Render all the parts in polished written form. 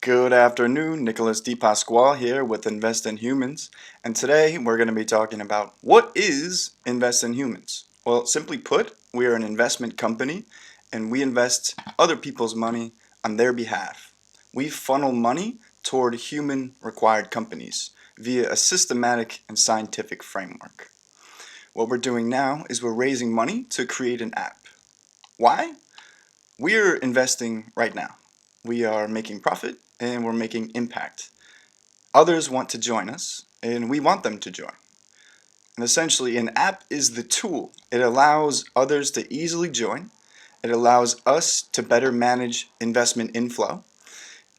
Good afternoon, Nicholas D. Pasquale here with Invest in Humans, and today we're going to be talking about what is Invest in Humans. Well, simply put, we are an investment company and we invest other people's money on their behalf. We funnel money toward human required companies via a systematic and scientific framework. What we're doing now is we're raising money to create an app. Why? We're investing right now. We are making profit and we're making impact. Others want to join us and we want them to join. And essentially, an app is the tool. It allows others to easily join. It allows us to better manage investment inflow.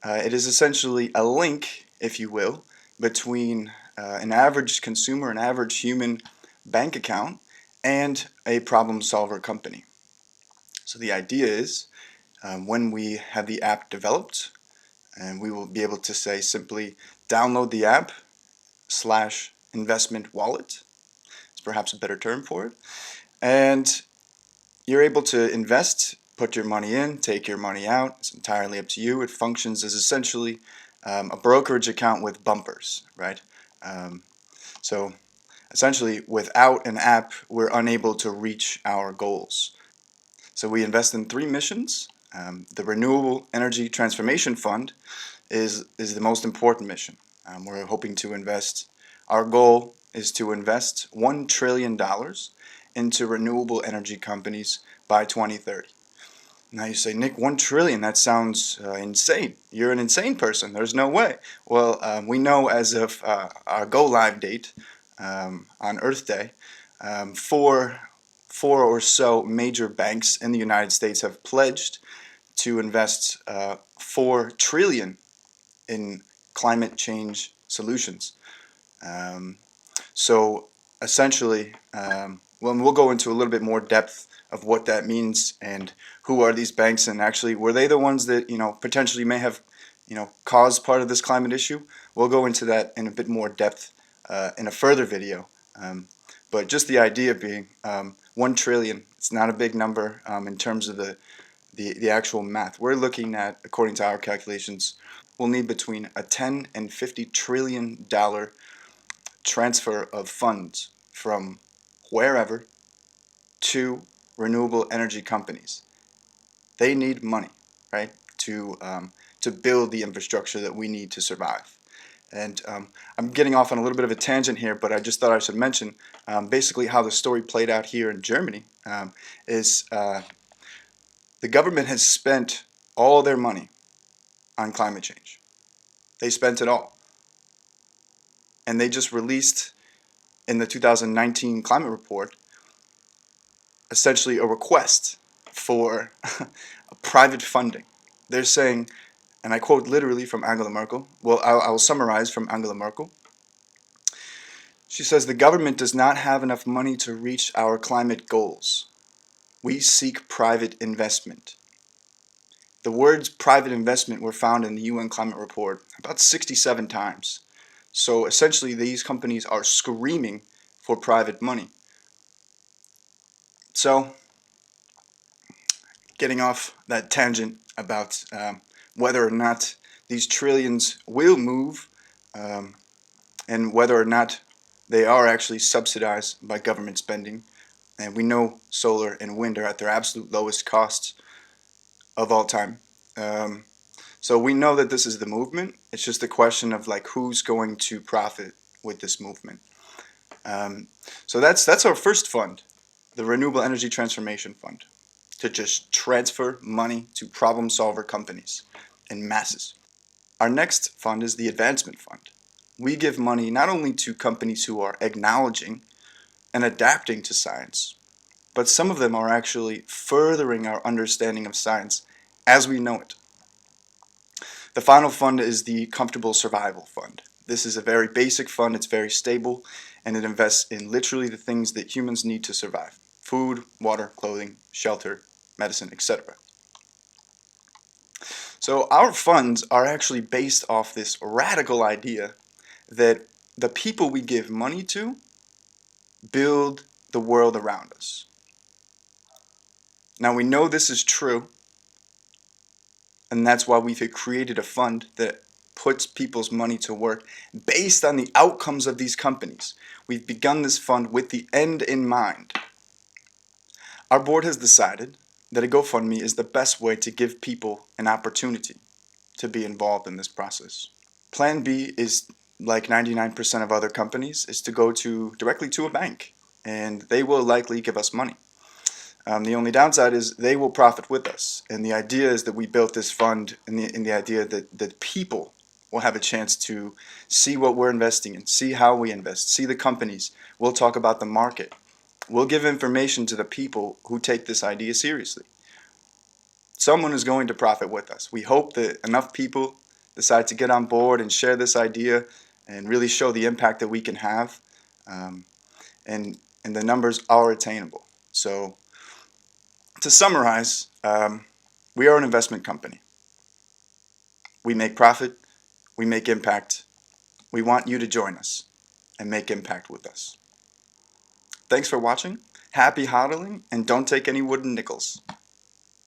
It is essentially a link, if you will, between an average consumer, an average human bank account, and a problem solver company. So the idea is when we have the app developed, and we will be able to say simply download the app slash investment wallet. It's perhaps a better term for it. And you're able to invest, put your money in, take your money out. It's entirely up to you. It functions as essentially a brokerage account with bumpers, right? So essentially, without an app, we're unable to reach our goals. So we invest in three missions. The Renewable Energy Transformation Fund is the most important mission. We're hoping to invest, our goal is to invest $1 trillion into renewable energy companies by 2030. Now you say, Nick, 1 trillion, that sounds insane. You're an insane person. There's no way. Well, we know as of our go live date on Earth Day, four or so major banks in the United States have pledged to invest 4 trillion in climate change solutions. So essentially, well, we'll go into a little bit more depth of what that means and who are these banks, and actually were they the ones that potentially may have caused part of this climate issue. We'll go into that in a bit more depth in a further video. But just the idea being 1 trillion, it's not a big number in terms of the actual math. We're looking at, according to our calculations, we'll need between a 10 and 50 trillion dollar transfer of funds from wherever to renewable energy companies. They need money, right, to build the infrastructure that we need to survive. And I'm getting off on a little bit of a tangent here, but I just thought I should mention basically how the story played out here in Germany is the government has spent all their money on climate change. They spent it all. And they just released in the 2019 climate report essentially a request for private funding. They're saying, and I quote literally from Angela Merkel, well, I'll summarize from Angela Merkel. She says, the government does not have enough money to reach our climate goals. We seek private investment. The words private investment were found in the UN climate report about 67 times. So essentially these companies are screaming for private money. So getting off that tangent about whether or not these trillions will move and whether or not they are actually subsidized by government spending. And we know solar and wind are at their absolute lowest costs of all time. So we know that this is the movement. It's just a question of like who's going to profit with this movement. So that's our first fund, the Renewable Energy Transformation Fund, to just transfer money to problem solver companies in masses. Our next fund is the Advancement Fund. We give money not only to companies who are acknowledging and adapting to science, but some of them are actually furthering our understanding of science as we know it. The final fund is the Comfortable Survival Fund. This is a very basic fund, it's very stable, and it invests in literally the things that humans need to survive. Food, water, clothing, shelter, medicine, etc. So our funds are actually based off this radical idea that the people we give money to build the world around us. Now we know this is true And that's why we've created a fund that puts people's money to work based on the outcomes of these companies. We've begun this fund with the end in mind. Our board has decided that a GoFundMe is the best way to give people an opportunity to be involved in this process. Plan B is, like 99% of other companies, is to go directly to a bank, and they will likely give us money. The only downside is they will profit with us, and the idea is that we built this fund in the idea that people will have a chance to see what we're investing in, see how we invest, see the companies. We'll talk about the market. We'll give information to the people who take this idea seriously. Someone is going to profit with us. We hope that enough people decide to get on board and share this idea and really show the impact that we can have, and the numbers are attainable. So to summarize, we are an investment company. We make profit, we make impact. We want you to join us and make impact with us. Thanks for watching. Happy hodling, and don't take any wooden nickels.